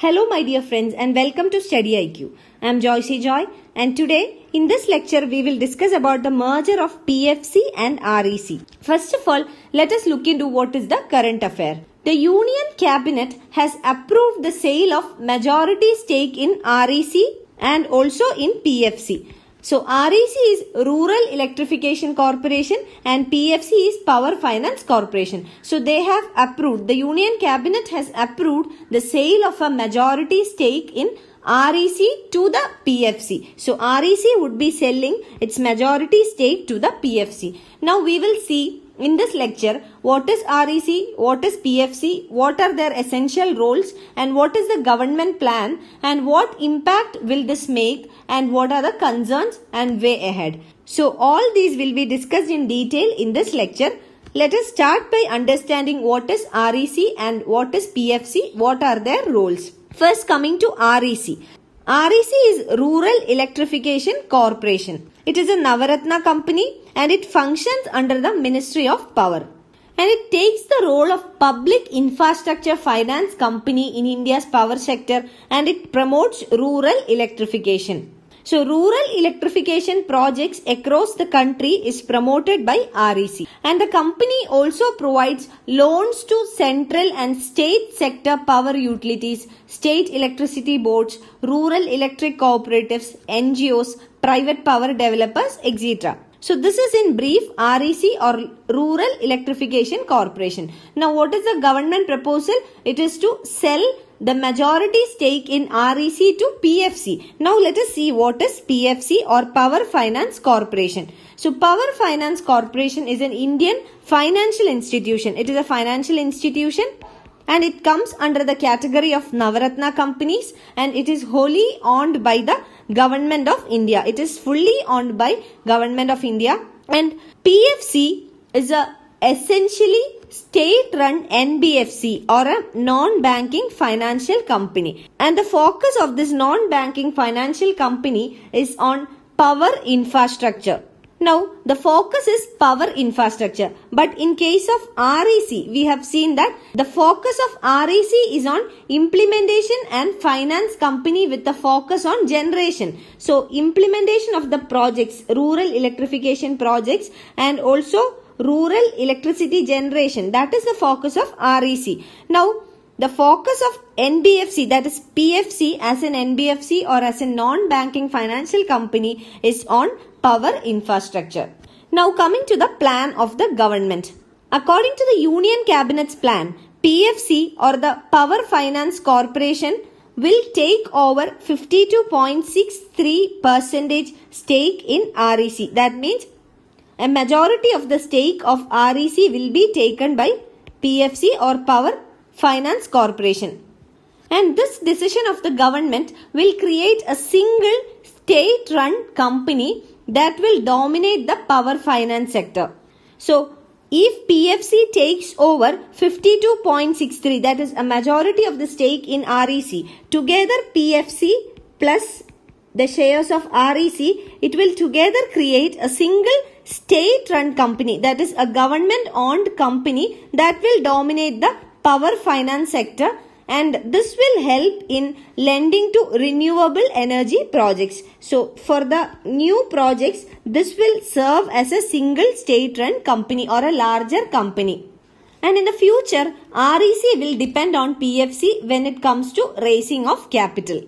Hello my dear friends and welcome to StudyIQ. I am Joy and today in this lecture we will discuss about the merger of PFC and REC. First of all, let us look into what is the current affair. The Union Cabinet has approved the sale of majority stake in REC and also in PFC. So REC is Rural Electrification Corporation and PFC is Power Finance Corporation. So they have approved, the Union Cabinet has approved the sale of a majority stake in REC to the PFC. So REC would be selling its majority stake to the PFC. Now we will see in this lecture what is REC, what is PFC, what are their essential roles and what is the government plan and what impact will this make and what are the concerns and way ahead. So all these will be discussed in detail in this lecture. Let us start by understanding what is REC and what is PFC, what are their roles. First coming to REC. REC is Rural Electrification Corporation. It is a Navaratna company and it functions under the Ministry of Power. And it takes the role of public infrastructure finance company in India's power sector and it promotes rural electrification. So rural electrification projects across the country is promoted by REC. And the company also provides loans to central and state sector power utilities, state electricity boards, rural electric cooperatives, NGOs, private power developers, etc. So this is in brief REC or Rural Electrification Corporation. Now what is the government proposal? It is to sell the majority stake in REC to PFC. Now let us see what is PFC or Power Finance Corporation. So Power Finance Corporation is an Indian financial institution. It is a financial institution and it comes under the category of Navaratna companies and it is wholly owned by the Government of India. It is fully owned by Government of India and PFC is a essentially state-run NBFC or a non-banking financial company. And the focus of this non-banking financial company is on power infrastructure. Now, the focus is power infrastructure. But in case of REC, we have seen that the focus of REC is on implementation and finance company with the focus on generation. So, implementation of the projects, rural electrification projects and also rural electricity generation. That is the focus of REC. Now, the focus of NBFC, that is PFC as an NBFC or as a non-banking financial company is on power infrastructure. Now coming to the plan of the government. According to the Union Cabinet's plan, PFC or the Power Finance Corporation will take over 52.63% stake in REC. That means a majority of the stake of REC will be taken by PFC or Power Finance Corporation. And this decision of the government will create a single state-run company that will dominate the power finance sector. So, if PFC takes over 52.63, that is a majority of the stake in REC, together PFC plus the shares of REC, it will together create a single state-run company, that is a government-owned company that will dominate the power finance sector, and this will help in lending to renewable energy projects. So for the new projects, this will serve as a single state-run company or a larger company. And in the future, REC will depend on PFC when it comes to raising of capital.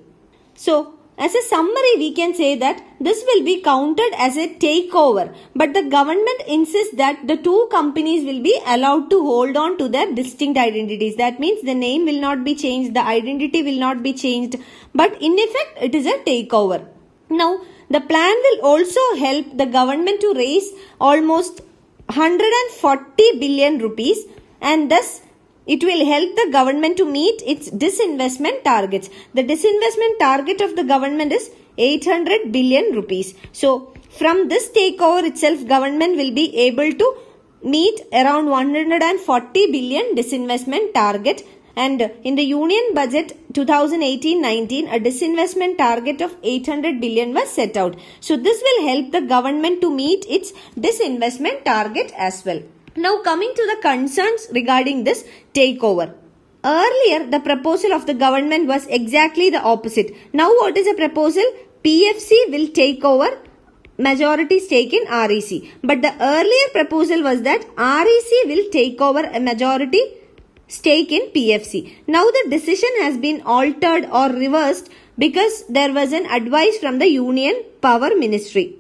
So as a summary, we can say that this will be counted as a takeover, but the government insists that the two companies will be allowed to hold on to their distinct identities. That means the name will not be changed, the identity will not be changed, but in effect it is a takeover. Now, the plan will also help the government to raise almost 140 billion rupees and thus it will help the government to meet its disinvestment targets. The disinvestment target of the government is 800 billion rupees. So, from this takeover itself, government will be able to meet around 140 billion disinvestment target. And in the Union Budget 2018-19, a disinvestment target of 800 billion was set out. So, this will help the government to meet its disinvestment target as well. Now coming to the concerns regarding this takeover. Earlier, the proposal of the government was exactly the opposite. Now, what is the proposal? PFC will take over majority stake in REC. But the earlier proposal was that REC will take over a majority stake in PFC. Now, the decision has been altered or reversed because there was an advice from the Union Power Ministry.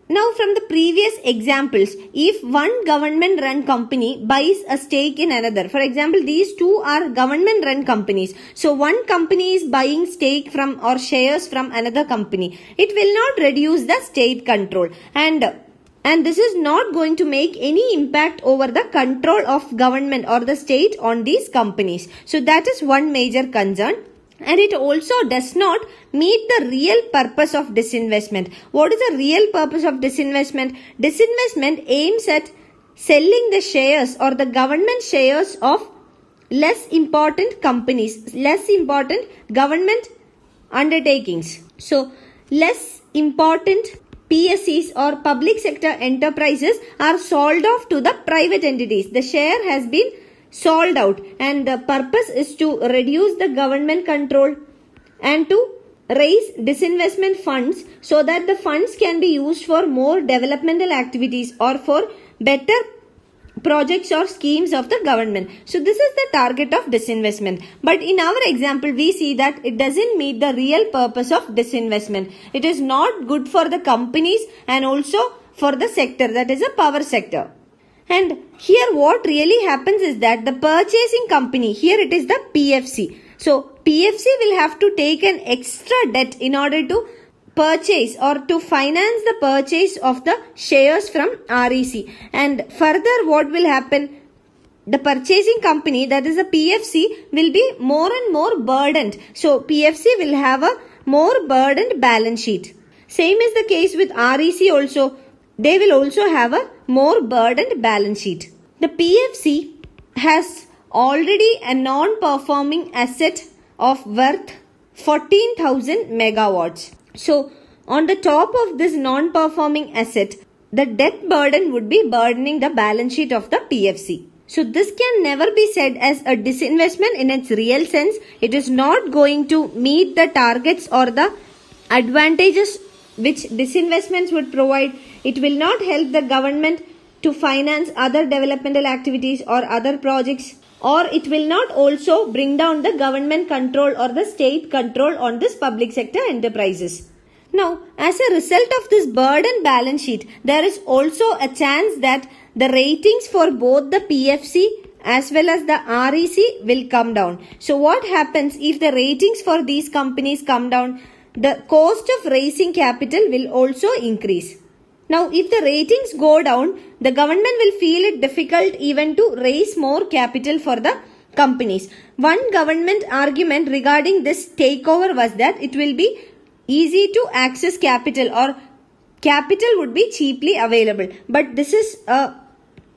Now, from the previous examples, if one government-run company buys a stake in another, for example, these two are government-run companies. So, one company is buying stake from or shares from another company. It will not reduce the state control, and this is not going to make any impact over the control of government or the state on these companies. So, that is one major concern. And it also does not meet the real purpose of disinvestment. What is the real purpose of disinvestment? Disinvestment aims at selling the shares or the government shares of less important companies, less important government undertakings. So, less important PSCs or public sector enterprises are sold off to the private entities. The share has been sold out, and the purpose is to reduce the government control and to raise disinvestment funds so that the funds can be used for more developmental activities or for better projects or schemes of the government. So this is the target of disinvestment. But in our example, we see that it doesn't meet the real purpose of disinvestment. It is not good for the companies and also for the sector, that is a power sector. And here what really happens is that the purchasing company, here it is the PFC. So PFC will have to take an extra debt in order to purchase or to finance the purchase of the shares from REC. And further what will happen? The purchasing company, that is the PFC, will be more and more burdened. So PFC will have a more burdened balance sheet. Same is the case with REC also. They will also have a more burdened balance sheet. The PFC has already a non-performing asset of worth 14,000 megawatts. So, on the top of this non-performing asset, the debt burden would be burdening the balance sheet of the PFC. So, this can never be said as a disinvestment in its real sense. It is not going to meet the targets or the advantages which disinvestments would provide. It will not help the government to finance other developmental activities or other projects, or it will not also bring down the government control or the state control on this public sector enterprises. Now, as a result of this burden balance sheet, there is also a chance that the ratings for both the PFC as well as the REC will come down. So, what happens if the ratings for these companies come down? The cost of raising capital will also increase. Now, if the ratings go down, the government will feel it difficult even to raise more capital for the companies. One government argument regarding this takeover was that it will be easy to access capital or capital would be cheaply available. But this is a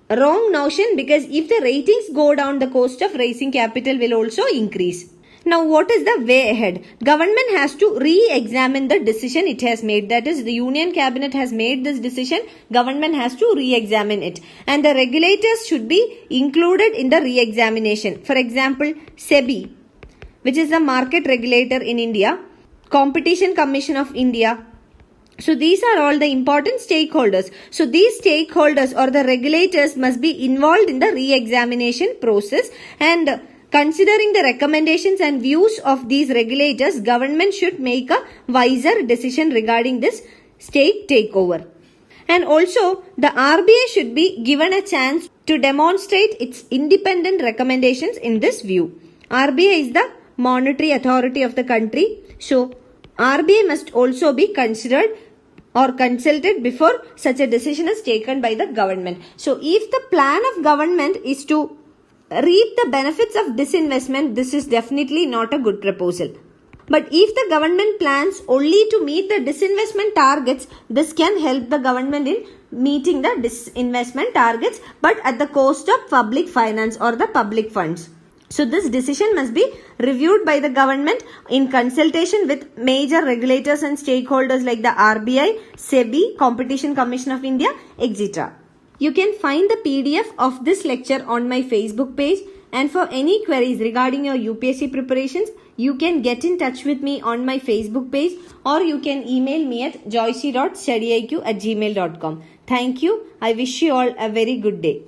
wrong notion, because if the ratings go down, the cost of raising capital will also increase. Now, what is the way ahead? Government has to re-examine the decision it has made. That is, the Union Cabinet has made this decision. Government has to re-examine it. And the regulators should be included in the re-examination. For example, SEBI, which is the market regulator in India, Competition Commission of India. So, these are all the important stakeholders. So, these stakeholders or the regulators must be involved in the re-examination process, and considering the recommendations and views of these regulators, government should make a wiser decision regarding this stake takeover. And also, the RBI should be given a chance to demonstrate its independent recommendations in this view. RBI is the monetary authority of the country. So, RBI must also be considered or consulted before such a decision is taken by the government. So, if the plan of government is to reap the benefits of disinvestment, this is definitely not a good proposal. But if the government plans only to meet the disinvestment targets, this can help the government in meeting the disinvestment targets, but at the cost of public finance or the public funds. So this decision must be reviewed by the government in consultation with major regulators and stakeholders like the RBI, SEBI, Competition Commission of India, etc. You can find the PDF of this lecture on my Facebook page. And for any queries regarding your UPSC preparations, you can get in touch with me on my Facebook page, or you can email me at joyce.studiiq@gmail.com. Thank you. I wish you all a very good day.